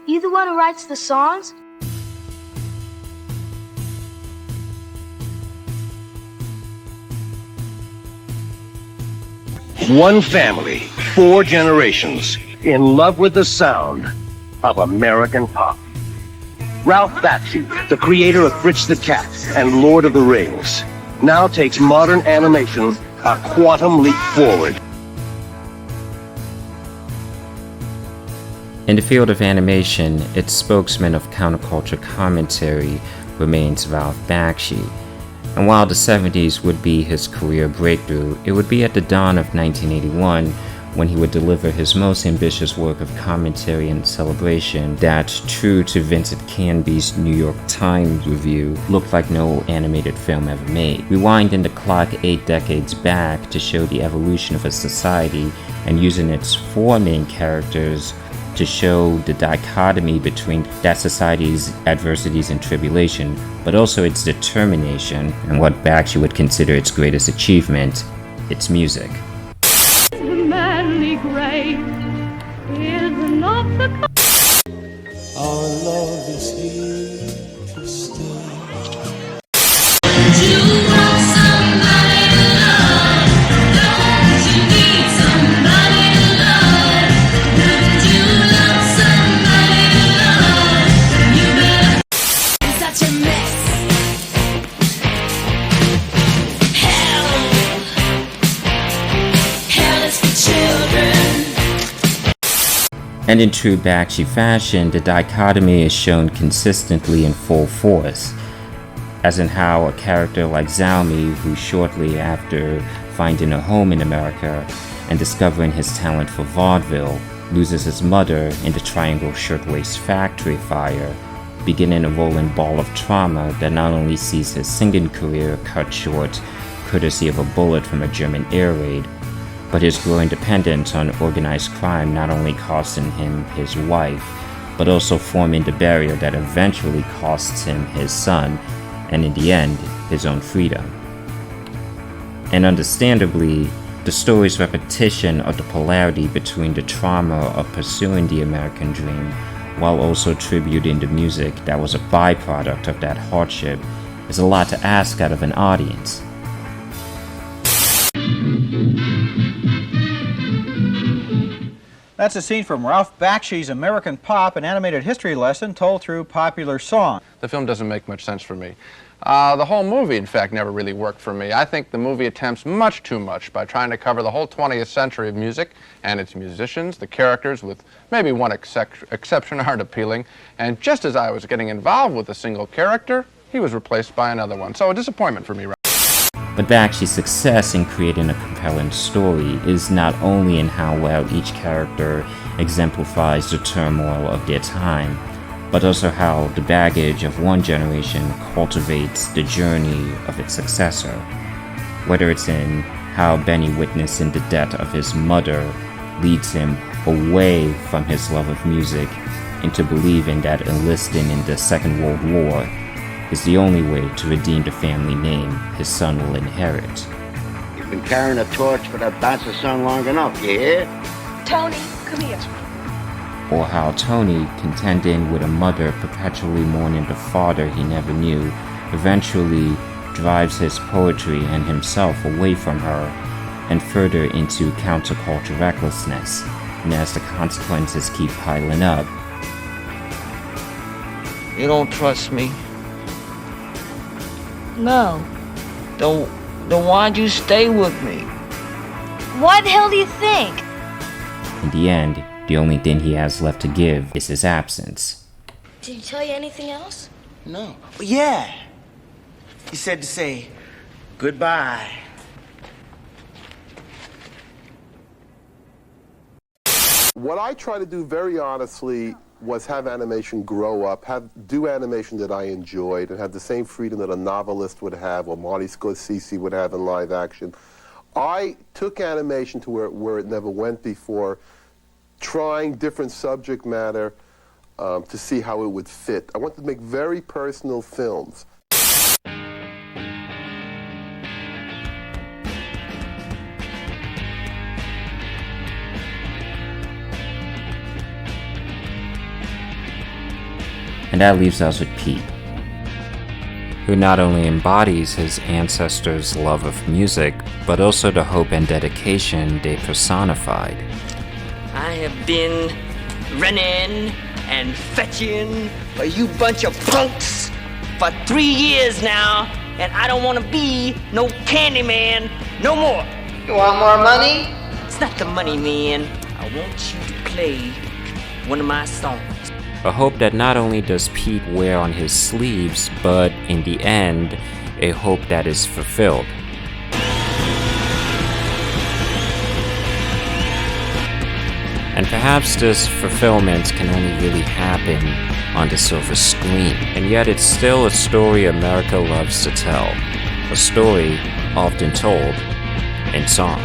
You the one who writes the songs? One family, 4 generations, in love with the sound of American pop. Ralph Bakshi, the creator of Fritz the Cat and Lord of the Rings, now takes modern animation a quantum leap forward. In the field of animation, its spokesman of counterculture commentary remains Ralph Bakshi. And while the 70s would be his career breakthrough, it would be at the dawn of 1981 when he would deliver his most ambitious work of commentary and celebration that, true to Vincent Canby's New York Times review, looked like no animated film ever made. Rewinding the clock 8 decades back to show the evolution of a society and using its 4 main characters to show the dichotomy between that society's adversities and tribulation, but also its determination and what Bakshi would consider its greatest achievement, its music. The manly grace is not the Our love is here to stay. And in true Bakshi fashion, the dichotomy is shown consistently in full force, as in how a character like Zalmi, who shortly after finding a home in America and discovering his talent for vaudeville, loses his mother in the Triangle Shirtwaist Factory fire, beginning a rolling ball of trauma that not only sees his singing career cut short courtesy of a bullet from a German air raid, but his growing dependence on organized crime not only costing him his wife, but also forming the barrier that eventually costs him his son, and in the end, his own freedom. And understandably, the story's repetition of the polarity between the trauma of pursuing the American dream, while also tributing the music that was a byproduct of that hardship, is a lot to ask out of an audience. That's a scene from Ralph Bakshi's American Pop, an animated history lesson told through popular song. The film doesn't make much sense for me. The whole movie, in fact, never really worked for me. I think the movie attempts much too much by trying to cover the whole 20th century of music and its musicians. The characters, with maybe one exception, aren't appealing. And just as I was getting involved with a single character, he was replaced by another one. So a disappointment for me. But Bakshi's success in creating a compelling story is not only in how well each character exemplifies the turmoil of their time, but also how the baggage of one generation cultivates the journey of its successor. Whether it's in how Benny witnessing the death of his mother leads him away from his love of music into believing that enlisting in the Second World War is the only way to redeem the family name his son will inherit. You've been carrying a torch for that bouncer son long enough, you hear? Tony, come here. Or how Tony, contending with a mother perpetually mourning the father he never knew, eventually drives his poetry and himself away from her and further into counterculture recklessness, and as the consequences keep piling up. You don't trust me? No. Then why'd you stay with me? Why the hell do you think? In the end, the only thing he has left to give is his absence. Did he tell you anything else? No. Yeah. He said to say goodbye. What I try to do very honestly was have animation grow up, do animation that I enjoyed, and have the same freedom that a novelist would have or Marty Scorsese would have in live action. I took animation to where it never went before, trying different subject matter to see how it would fit. I wanted to make very personal films. And that leaves us with Pete, who not only embodies his ancestors' love of music, but also the hope and dedication they personified. I have been running and fetching for you bunch of punks for 3 years now, and I don't want to be no Candyman no more. You want more money? It's not the money, man. I want you to play one of my songs. A hope that not only does Pete wear on his sleeves, but in the end, a hope that is fulfilled. And perhaps this fulfillment can only really happen on the silver screen. And yet it's still a story America loves to tell. A story often told in song.